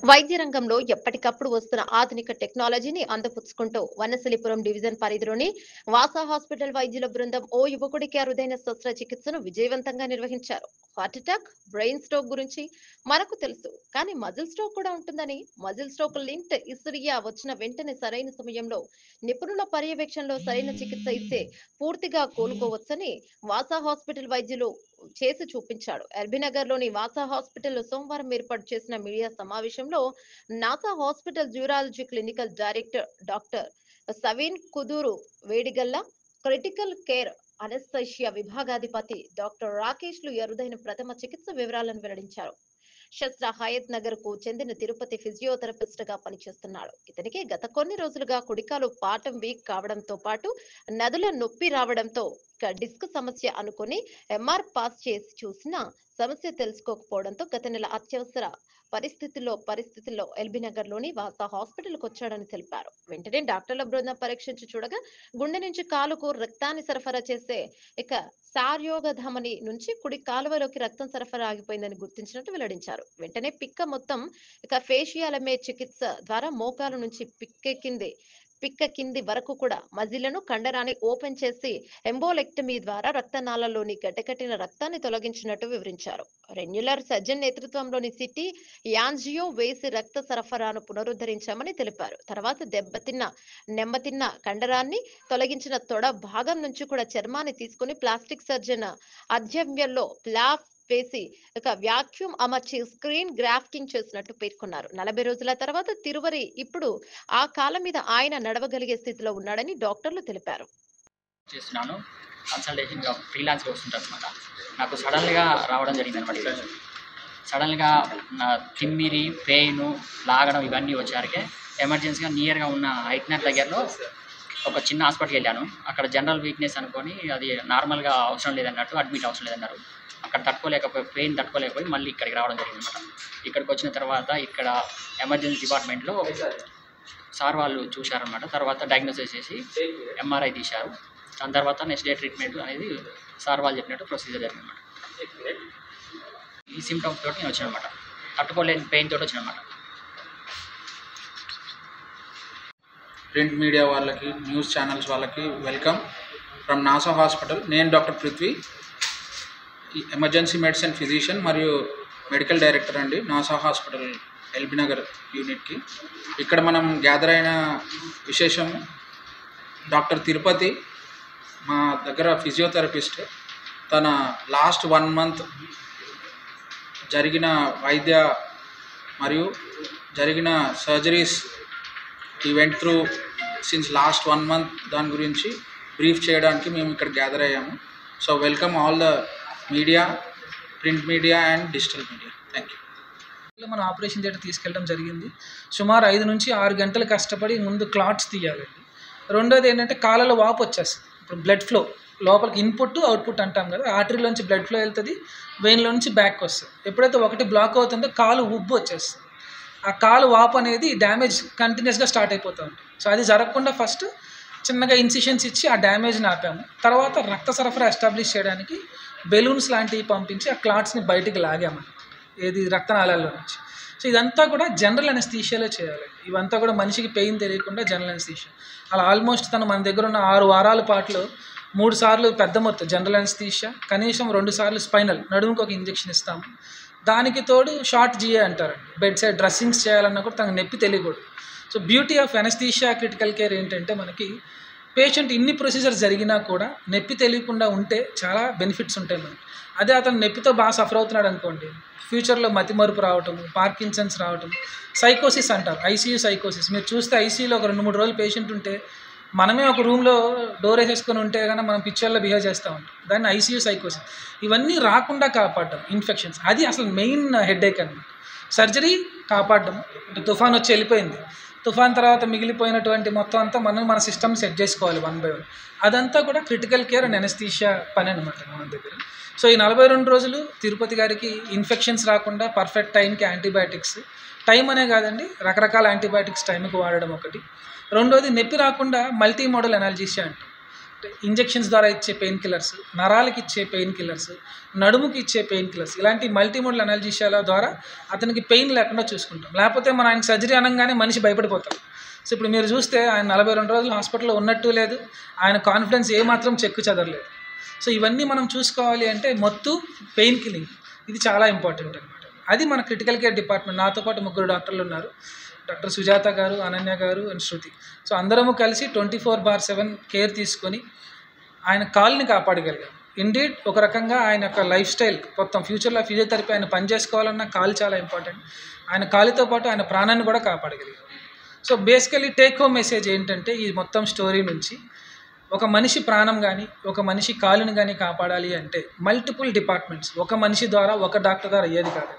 వైద్య రంగంలో ఎప్పటికప్పుడు వస్తున్న ఆధునిక టెక్నాలజీని అందిపుచ్చుకుంటూ వనసలిపురం డివిజన్ పరిధిలోని వాసా హాస్పిటల్ వైద్యుల బృందం ఓ యువకుడికి అరుదైన శస్త్రచికిత్సను విజయవంతంగా నిర్వహించారు. హార్ట్ అటాక్, బ్రెయిన్ స్ట్రోక్ గురించి మనకు తెలుసు, కానీ మజిల్ స్ట్రోక్ కూడా ఉంటుందని, మజిల్ స్ట్రోక్ లింక్డ్ ఇస్తురియా వచ్చిన వెంటనే సరైన సమయంలో నిపుణుల పర్యవేక్షణలో సరైన చికిత్స ఇస్తే పూర్తిగా కోలుకోవచ్చని వాసా హాస్పిటల్ వైద్యులు చేసి చూపించాడు. ఎల్బీనగర్ లోని వాసా హాస్పిటల్ సోమవారం ఏర్పాటు చేసిన మీడియా సమావేశంలో నాసా hospital urology clinical director doctor Saveen Kuduru Vedigalla, critical care anaesthesia విభాగాధిపతి డాక్టర్ రాకేష్ లు అరుదైన ప్రథమ చికిత్స వివరాలను వెల్లడించారు. శస్త్ర హయత్ నగర్ కు చెందిన తిరుపతి ఫిజియోథెరపిస్ట్ గా పనిచేస్తున్నాడు. ఇతనికి గత కొన్ని రోజులుగా కుడికాలు పాటం వీక్ కావడంతో పాటు నదుల నొప్పి రావడంతో డిస్క్ సమస్య అనుకుని ఎంఆర్ పాస్ చేసి చూసినా సమస్య తెలుసుకోకపోవడంతో గత నెల అత్యవసర పరిస్థితుల్లో ఎల్బీనగర్ లోని వాసా హాస్పిటల్ కు వచ్చాడని తెలిపారు. వెంటనే డాక్టర్ల బృందం పరీక్షించి చూడగా గుండె నుంచి కాలుకు రక్తాన్ని సరఫరా చేసే సార్యోగధమని నుంచి కుడి కాలువలోకి రక్తం సరఫరా ఆగిపోయిందని గుర్తించినట్టు వెల్లడించారు. వెంటనే పిక్క మొత్తం ఫేషియాలమే చికిత్స ద్వారా మోకాలు నుంచి పిక్క కింది వరకు కూడా మజిలను కండరాన్ని ఓపెన్ చేసి ఎంబోలెక్టమీ ద్వారా రక్తనాళాల్లోని గడ్డకట్టిన రక్తాన్ని తొలగించినట్టు వివరించారు. రెన్యులర్ సర్జన్ నేతృత్వంలోని సిటీ యాంజియో వేసి రక్త సరఫరాను పునరుద్ధరించామని తెలిపారు. తర్వాత నెమ్మతిన్న కండరాన్ని తొలగించిన తొడ భాగం నుంచి కూడా చర్మాన్ని తీసుకుని ప్లాస్టిక్ సర్జన్ అధ్యయనంలో ప్లాప్ వేసి వ్యాక్యూమ్ అమర్చి స్క్రీన్ గ్రాఫ్టింగ్ చేసినట్టు పేర్కొన్నారు. 40 రోజుల తర్వాత తిరువరి ఇప్పుడు ఆ కాలం మీద ఆయన నడవగలిగే స్థితిలో ఉన్నాడని డాక్టర్లు తెలిపారు. చేస్తున్నాను కన్సల్టేషన్ ఫ్రీలాన్స్ వస్తుంటారు అనమాట. నాకు సడన్గా రావడం జరిగింది అనమాట. సడన్గా నా తిమ్మిరి, పెయిన్, లాగడం ఇవన్నీ వచ్చారికే ఎమర్జెన్సీగా నియర్గా ఉన్న హైట్నర్ దగ్గరలో ఒక చిన్న హాస్పిటల్కి వెళ్ళాను. అక్కడ జనరల్ వీక్నెస్ అనుకొని అది నార్మల్గా అవసరం లేదన్నట్టు అడ్మిట్ అవసరం లేదన్నారు. అక్కడ పెయిన్ తట్టుకోలేకపోయి మళ్ళీ ఇక్కడికి రావడం జరిగింది అనమాట. ఇక్కడికి వచ్చిన తర్వాత ఇక్కడ ఎమర్జెన్సీ డిపార్ట్మెంట్లో సార్ వాళ్ళు చూశారనమాట. తర్వాత డయాగ్నోసిస్ చేసి ఎంఆర్ఐ తీశారు. దాని తర్వాత నెక్స్ట్ డే ట్రీట్మెంట్ అనేది సార్ వాళ్ళు చెప్పినట్టు ప్రొసీజర్ జరిగిందన్నమాట. ఈ సిమ్టమ్స్ తోటి నేను వచ్చాను అనమాట. తట్టుకోలేని పెయిన్ తోటి వచ్చాను అనమాట. ప్రింట్ మీడియా వాళ్ళకి, న్యూస్ ఛానల్స్ వాళ్ళకి వెల్కమ్ ఫ్రమ్ నాసా హాస్పిటల్. నేను doctor Prithvi, emergency medicine physician మరియు మెడికల్ డైరెక్టర్ అండి నాసా హాస్పిటల్ ఎల్బీనగర్ యూనిట్కి. ఇక్కడ మనం గ్యాదర్ అయిన విశేషం, డాక్టర్ తిరుపతి మా దగ్గర ఫిజియోథెరపిస్ట్. తన లాస్ట్ 1 month జరిగిన వైద్య మరియు జరిగిన సర్జరీస్ ఈ went through since last 1 month దాని గురించి బ్రీఫ్ చేయడానికి మేము ఇక్కడ గ్యాదర్ అయ్యాము. So welcome all the media, print media and digital media. Thank you. మన ఆపరేషన్ థియేటర్ తీసుకెళ్ళడం జరిగింది. సుమారు 5 నుంచి 6 గంటలు కష్టపడి ముందు క్లాట్స్ తీయాలండి. రెండోది ఏంటంటే కాళ్ళలో వాపు వచ్చేస్తుంది. ఇప్పుడు బ్లడ్ ఫ్లో లోపలికి ఇన్పుట్ అవుట్పుట్ అంటాం కదా, ఆర్టరీలోంచి బ్లడ్ ఫ్లో వెళ్తుంది, వెయిన్లో నుంచి బ్యాక్ వస్తుంది. ఎప్పుడైతే ఒకటి బ్లాక్ అవుతుందో కాలు ఉబ్బు వచ్చేస్తుంది. ఆ కాలు వాపు అనేది డ్యామేజ్ కంటిన్యూస్గా స్టార్ట్ అయిపోతూ ఉంటుంది. సో అది జరగకుండా ఫస్ట్ చిన్నగా ఇన్సిషన్స్ ఇచ్చి ఆ డ్యామేజ్ని ఆపాము. తర్వాత రక్త సరఫరా ఎస్టాబ్లిష్ చేయడానికి బెలూన్స్ లాంటివి పంపించి ఆ క్లాట్స్ని బయటికి లాగాము, ఏది రక్తనాళాల్లో నుంచి. సో ఇదంతా కూడా జనరల్ అనస్థీషియాలో చేయాలి. ఇవంతా కూడా మనిషికి పెయిన్ తెలియకుండా జనరల్ అనస్థీషియా. అలా ఆల్మోస్ట్ మన దగ్గర ఉన్న 6 వారాల పాటులో 3 సార్లు పెద్ద మొత్తం జనరల్ అనస్థీషియా, కనీసం 2 సార్లు స్పైనల్ నడుముకి ఒక ఇంజెక్షన్ ఇస్తాము. దానికి తోడు షార్ట్ జిఏ అంటారండి. బెడ్ సైడ్ డ్రెస్సింగ్స్ చేయాలన్నా కూడా తనకు నొప్పి తెలియకూడదు. So beauty of anaesthesia critical care ఏంటంటే మనకి పేషెంట్ ఇన్ని ప్రొసీజర్స్ జరిగినా కూడా నొప్పి తెలియకుండా ఉంటే చాలా బెనిఫిట్స్ ఉంటాయి మనకి. అదే అతను నొప్పితో బాగా సఫర్ అవుతున్నాడు అనుకోండి, ఫ్యూచర్లో మతిమరుపు రావటము, పార్కిన్సన్స్ రావటం, సైకోసిస్ అంటారు, ఐసీయూ సైకోసిస్. మీరు చూస్తే ఐసీయూలో ఒక 2-3 రోజులు పేషెంట్ ఉంటే మనమే ఒక రూమ్లో డోర్ వేసేసుకొని ఉంటే కానీ మనం పిక్చర్లో బిహేవ్ చేస్తూ ఉంటాం. దాన్ని ఐసీయూ సైకోసిస్. ఇవన్నీ రాకుండా కాపాడటం, ఇన్ఫెక్షన్స్, అది అసలు మెయిన్ హెడేక్ అన్నమాట. సర్జరీ కాపాడడం, తుఫాన్ వచ్చి వెళ్ళిపోయింది, తుఫాన్ తర్వాత మిగిలిపోయినటువంటి మొత్తం అంతా మన సిస్టమ్ సెట్ చేసుకోవాలి 1 by 1. అదంతా కూడా క్రిటికల్ కేర్ అండ్ అనస్థీషియా పని అనమాట మన దగ్గర. సో ఈ 42 రోజులు తిరుపతి గారికి ఇన్ఫెక్షన్స్ రాకుండా పర్ఫెక్ట్ టైంకి యాంటీబయాటిక్స్, టైం అనే కాదండి, రకరకాల యాంటీబయాటిక్స్ టైంకి వాడడం ఒకటి. రెండోది నొప్పి రాకుండా మల్టీ మోడల్ ఎనాల్జీషియా అంటాం. ఇంజెక్షన్స్ ద్వారా ఇచ్చే పెయిన్ కిల్లర్స్, నరాలకి ఇచ్చే పెయిన్ కిల్లర్స్, నడుముకి ఇచ్చే పెయిన్ కిల్లర్స్, ఇలాంటి మల్టీమోడల్ అనల్జీషియాల ద్వారా అతనికి పెయిన్ లేకుండా చూసుకుంటాం. లేకపోతే మనం ఆయన సర్జరీ అనగానే మనిషి భయపడిపోతాం. సో ఇప్పుడు మీరు చూస్తే ఆయన 42 రోజులు హాస్పిటల్లో ఉన్నట్టు లేదు, ఆయన కాన్ఫిడెన్స్ ఏమాత్రం చెక్కు చెదరలేదు. సో ఇవన్నీ మనం చూసుకోవాలి అంటే మత్తు, పెయిన్ కిల్లింగ్ ఇది చాలా ఇంపార్టెంట్ అనమాట. అది మన క్రిటికల్ కేర్ డిపార్ట్మెంట్. నాతో పాటు 3 డాక్టర్లు ఉన్నారు, డాక్టర్ సుజాత గారు, అనన్య గారు అండ్ శృతి. సో అందరము కలిసి 24/7 కేర్ తీసుకొని ఆయన కాల్ని కాపాడగలిగాం. ఇండీడ్ ఒక రకంగా ఆయన యొక్క లైఫ్ స్టైల్ మొత్తం ఫ్యూచర్లో ఫిజియోథెరపీ ఆయన పని చేసుకోవాలన్నా కాలు చాలా ఇంపార్టెంట్. ఆయన కాలుతో పాటు ఆయన ప్రాణాన్ని కూడా కాపాడగలిగాం. So basically take home message ఏంటంటే ఈ మొత్తం స్టోరీ నుంచి ఒక మనిషి ప్రాణం కానీ ఒక మనిషి కాలుని కానీ కాపాడాలి అంటే మల్టిపుల్ డిపార్ట్మెంట్స్, ఒక మనిషి ద్వారా ఒక డాక్టర్ ద్వారా అయ్యేది కాదు.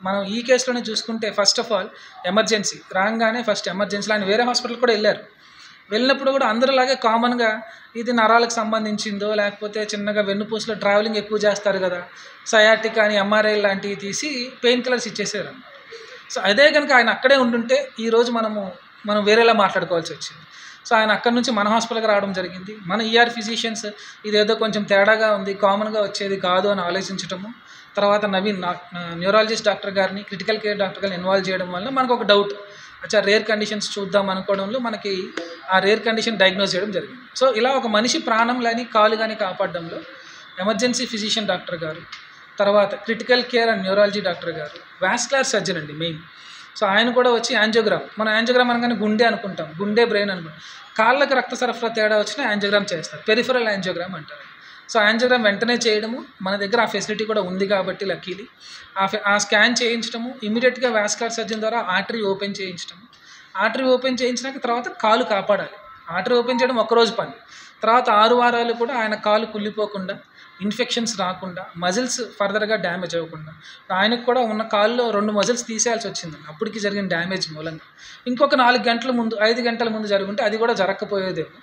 మనం ఈ కేసులోనే చూసుకుంటే ఫస్ట్ ఆఫ్ ఆల్ ఎమర్జెన్సీ రాగానే ఫస్ట్ ఎమర్జెన్సీలో ఆయన వేరే హాస్పిటల్ కూడా వెళ్ళినప్పుడు కూడా అందరిలాగే కామన్గా ఇది నరాలకు సంబంధించిందో లేకపోతే చిన్నగా వెన్నుపూసలో ట్రావెలింగ్ ఎక్కువ చేస్తారు కదా, సయాటిక్ అని ఎంఆర్ఐ లాంటివి తీసి పెయిన్ కిల్లర్స్ ఇచ్చేసారు అన్నమాట. సో అదే కనుక ఆయన అక్కడే ఉంటుంటే ఈరోజు మనం వేరేలా మాట్లాడుకోవాల్సి వచ్చింది. సో ఆయన అక్కడి నుంచి మన హాస్పిటల్కి రావడం జరిగింది. మన ఈఆర్ ఫిజిషియన్స్ ఇదేదో కొంచెం తేడాగా ఉంది, కామన్గా వచ్చేది కాదు అని ఆలోచించడము, తర్వాత నవీన్ న్యూరాలజిస్ట్ డాక్టర్ గారిని, క్రిటికల్ కేర్ డాక్టర్ గారిని ఇన్వాల్వ్ చేయడం వల్ల మనకు ఒక డౌట్ అచ్చా రేర్ కండిషన్స్ చూద్దాం అనుకోవడంలో మనకి ఆ రేర్ కండిషన్ డయాగ్నోస్ చేయడం జరిగింది. సో ఇలా ఒక మనిషి ప్రాణం కానీ కాలు కానీ కాపాడడంలో ఎమర్జెన్సీ ఫిజిషియన్ డాక్టర్ గారు, తర్వాత critical care and neurology doctor గారు, వాస్కులర్ సర్జన్ అండి మెయిన్. సో ఆయన కూడా వచ్చి యాంజియోగ్రామ్, మనం యాంజియోగ్రామ్ అనగానే గుండె అనుకుంటాం, గుండె బ్రెయిన్ అనుకుంటాం. కాళ్ళకి రక్త సరఫరా తేడా వచ్చినా యాంజియోగ్రామ్ చేస్తారు, పెరిఫరల్ యాంజియోగ్రామ్ అంటారు. సో యాంజియోగ్రామ్ వెంటనే చేయడము, మన దగ్గర ఆ ఫెసిలిటీ కూడా ఉంది కాబట్టి లక్కీలీ ఆ స్కాన్ చేయించడము, ఇమీడియట్గా వాస్కులర్ సర్జన్ ద్వారా ఆర్టరీ ఓపెన్ చేయించడము, ఆర్టరీ ఓపెన్ చేయించినాక తర్వాత కాలు కాపాడాలి. ఆర్టరీ ఓపెన్ చేయడం ఒక్కరోజు పని, తర్వాత 6 వారాలు కూడా ఆయన కాలు కుళ్ళిపోకుండా, ఇన్ఫెక్షన్స్ రాకుండా, మజిల్స్ ఫర్దర్గా డ్యామేజ్ అవ్వకుండా. ఆయనకు కూడా ఉన్న కాల్లో 2 మజిల్స్ తీసేయాల్సి వచ్చింది అప్పటికి జరిగిన డ్యామేజ్ మూలంగా. ఇంకొక 4 గంటల ముందు 5 గంటల ముందు జరుగుంటే అది కూడా జరగకపోయేదేమో.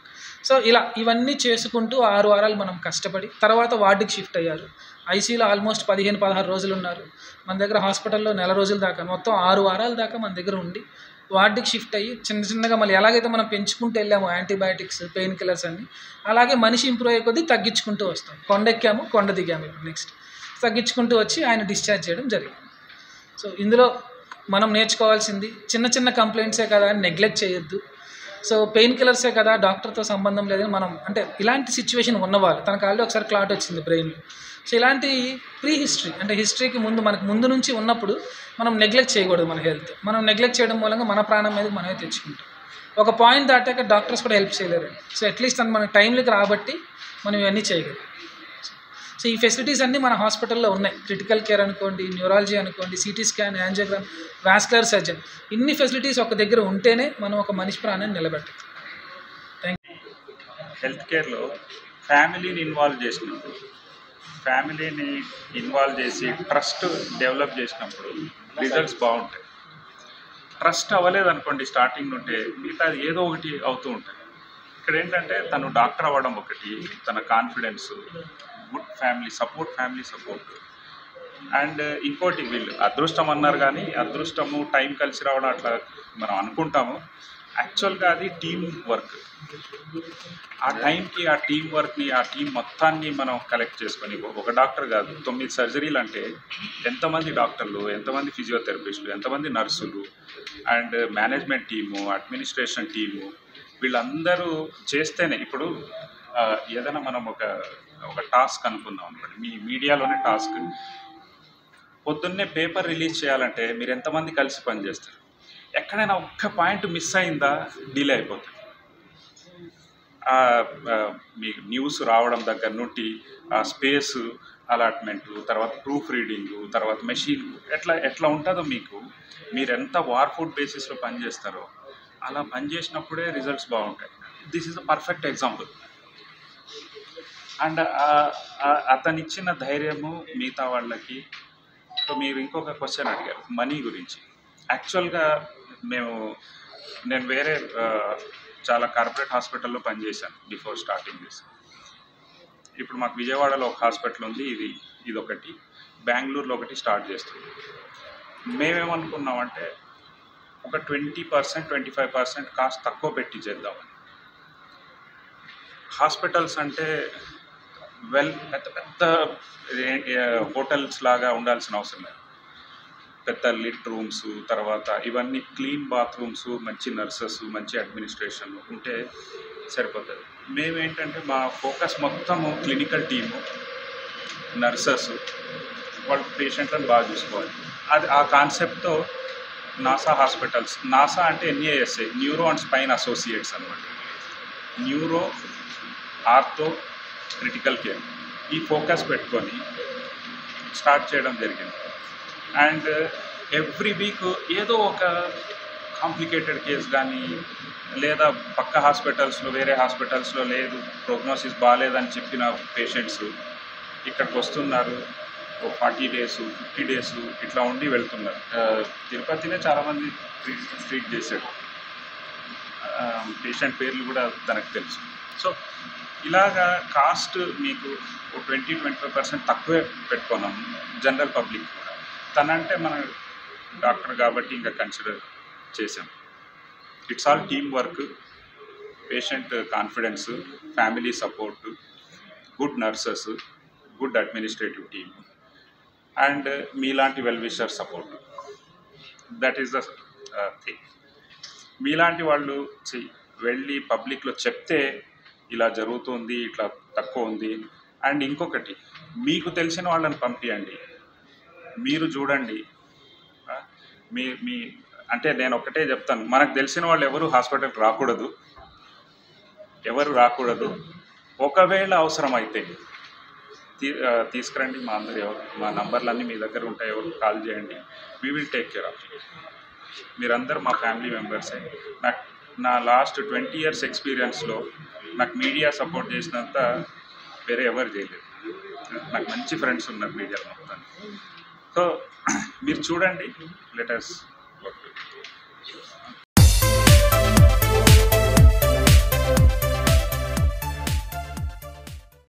సో ఇలా ఇవన్నీ చేసుకుంటూ 6 వారాలు మనం కష్టపడి తర్వాత వార్డుకి షిఫ్ట్ అయ్యారు. ఐసీయూలో ఆల్మోస్ట్ 15-16 రోజులు ఉన్నారు. మన దగ్గర హాస్పిటల్లో 1 నెల రోజుల దాకా, మొత్తం 6 వారాల దాకా మన దగ్గర ఉండి వార్డుకి షిఫ్ట్ అయ్యి చిన్నగా మళ్ళీ ఎలాగైతే మనం పెంచుకుంటూ వెళ్ళాము యాంటీబయాటిక్స్, పెయిన్ కిల్లర్స్ అన్ని, అలాగే మనిషి ఇంప్రూవ్ అయ్యే కొద్దీ తగ్గించుకుంటూ వస్తాం. కొండెక్కాము, కొండ దిగాము, ఇప్పుడు నెక్స్ట్ తగ్గించుకుంటూ వచ్చి ఆయన డిశ్చార్జ్ చేయడం జరిగింది. సో ఇందులో మనం నేర్చుకోవాల్సింది చిన్న కంప్లైంట్సే కదా అని నెగ్లెక్ట్ చేయొద్దు. సో పెయిన్ కిల్లర్సే కదా, డాక్టర్తో సంబంధం లేదని మనం అంటే ఇలాంటి సిచ్యువేషన్ ఉన్నవాళ్ళు, తనకు ఆల్రెడీ ఒకసారి క్లాట్ వచ్చింది బ్రెయిన్లో. సో ఇలాంటి ప్రీ హిస్టరీ అంటే హిస్టరీకి మనకు ముందు నుంచి ఉన్నప్పుడు మనం నెగ్లెక్ట్ చేయకూడదు మన హెల్త్. మనం నెగ్లెక్ట్ చేయడం మూలంగా మన ప్రాణం మీద మనమే తెచ్చుకుంటాం. ఒక పాయింట్ దాటాక డాక్టర్స్ కూడా హెల్ప్ చేయలేరండి. సో అట్లీస్ట్ మనకి టైంలోకి రాబట్టి మనం ఇవన్నీ చేయగలం. సో ఈ ఫెసిలిటీస్ అన్నీ మన హాస్పిటల్లో ఉన్నాయి. క్రిటికల్ కేర్ అనుకోండి, న్యూరాలజీ అనుకోండి, CT scan, angiogram, vascular surgeon, ఇన్ని ఫెసిలిటీస్ ఒక దగ్గర ఉంటేనే మనం ఒక మనిషి ప్రాణాన్ని నిలబెట్టాలి. Thank you. హెల్త్ కేర్లో ఫ్యామిలీని ఇన్వాల్వ్ చేసినప్పుడు, ఫ్యామిలీని ఇన్వాల్వ్ చేసి ట్రస్ట్ డెవలప్ చేసినప్పుడు రిజల్ట్స్ బాగుంటాయి. ట్రస్ట్ అవ్వలేదు అనుకోండి స్టార్టింగ్ నుంటే, మిగతా ఏదో ఒకటి అవుతూ ఉంటాయి. ఇక్కడ ఏంటంటే తను డాక్టర్ అవ్వడం ఒకటి, తన confidence, good family support and ఇంకోటి వీళ్ళు అదృష్టం అన్నారు కానీ అదృష్టము టైం కలిసి రావడం అట్లా మనం అనుకుంటాము. యాక్చువల్గా అది టీమ్ వర్క్. ఆ టైంకి ఆ టీం వర్క్ని, ఆ టీం మొత్తాన్ని మనం కలెక్ట్ చేసుకొని, ఒక డాక్టర్ కాదు 9 సర్జరీలు అంటే ఎంతమంది డాక్టర్లు, ఎంతమంది ఫిజియోథెరపిస్టులు, ఎంతమంది నర్సులు and management team, administration team, వీళ్ళందరూ చేస్తేనే. ఇప్పుడు ఏదైనా మనం ఒక టాస్క్ అనుకుందాం అనుకోండి, మీ మీడియాలోనే టాస్క్, పొద్దున్నే పేపర్ రిలీజ్ చేయాలంటే మీరు ఎంతమంది కలిసి పనిచేస్తారు? ఎక్కడైనా ఒక్క పాయింట్ మిస్ అయిందా డిలే అయిపోతుంది. మీకు న్యూస్ రావడం దగ్గర నుండి ఆ స్పేసు అలాట్మెంటు, తర్వాత ప్రూఫ్ రీడింగు, తర్వాత మెషిన్ ఎట్లా ఉంటుందో మీరు ఎంత వార్ఫుడ్ బేసిస్లో పనిచేస్తారో అలా పనిచేసినప్పుడే రిజల్ట్స్ బాగుంటాయి. This is a perfect example. And అతనిచ్చిన ధైర్యము మిగతా వాళ్ళకి. సో మీరు ఇంకొక క్వశ్చన్ అడిగారు మనీ గురించి. యాక్చువల్గా నేను వేరే చాలా కార్పొరేట్ హాస్పిటల్లో పనిచేశాను బిఫోర్ స్టార్టింగ్ దిస్. ఇప్పుడు మాకు విజయవాడలో ఒక హాస్పిటల్ ఉంది, ఇది ఒకటి, బెంగళూరులో ఒకటి స్టార్ట్ చేస్తుంది. మేమేమనుకున్నామంటే ఒక 20%, 25% కాస్ట్ తక్కువ పెట్టి చేద్దామని. హాస్పిటల్స్ అంటే పెద్ద పెద్ద హోటల్స్ లాగా ఉండాల్సిన అవసరం లేదు. పెద్ద లిట్ రూమ్స్, తర్వాత ఇవన్నీ క్లీన్ బాత్రూమ్స్, మంచి నర్సెస్, మంచి అడ్మినిస్ట్రేషన్ ఉంటే సరిపోతుంది. మేమేంటంటే మా ఫోకస్ మొత్తము క్లినికల్ టీము, నర్సెస్, వాళ్ళు పేషెంట్లను బాగా చూసుకోవాలి. అది ఆ కాన్సెప్ట్తో నాసా హాస్పిటల్స్, నాసా అంటే NASA, neuro and spine associates అన్నమాట. న్యూరో, ఆర్థో, క్రిటికల్ కేర్ ఈ ఫోకస్ పెట్టుకొని స్టార్ట్ చేయడం జరిగింది. అండ్ ఎవ్రీ వీక్ ఏదో ఒక కాంప్లికేటెడ్ కేసు కానీ, లేదా పక్క హాస్పిటల్స్లో వేరే హాస్పిటల్స్లో లేదు, ప్రోగ్నోసిస్ బాగాలేదని చెప్పిన పేషెంట్స్ ఇక్కడికి వస్తున్నారు. 40 days 50 days ఇట్లా ఉండి వెళ్తున్నారు. తిరుపతినే చాలామంది ట్రీట్ చేశారు. పేషెంట్ పేర్లు కూడా తనకు తెలుసు. సో ఇలాగా కాస్ట్ మీకు 20-25% తక్కువే పెట్టుకున్నాము జనరల్ పబ్లిక్ కూడా. తనంటే మన డాక్టర్ కాబట్టి ఇంకా కన్సిడర్ చేసాం. It's all team work, patient confidence, family support, good nurses, good administrative team and మీలాంటి well wisher support. That is the thing. మీలాంటి వాళ్ళు వెళ్ళి పబ్లిక్లో చెప్తే ఇలా జరుగుతుంది, ఇట్లా తక్కువ ఉంది. అండ్ ఇంకొకటి, మీకు తెలిసిన వాళ్ళని పంపించండి, మీరు చూడండి. మీ అంటే నేను ఒకటే చెప్తాను, మనకు తెలిసిన వాళ్ళు ఎవరు హాస్పిటల్కి రాకూడదు. ఒకవేళ అవసరమైతే తీసుకురండి. మా నంబర్లన్నీ మీ దగ్గర ఉంటాయి, ఎవరు కాల్ చేయండి. We will take care of you. మీరందరూ మా ఫ్యామిలీ మెంబర్సే. నా లాస్ట్ 20 years ఎక్స్పీరియన్స్లో నాకు మీడియా సపోర్ట్ చేసినంత వేరే ఎవరు చేయలేదు. నాకు మంచి ఫ్రెండ్స్ ఉన్నారు మీడియాలో మొత్తాన్ని. సో మీరు చూడండి, లెట్ us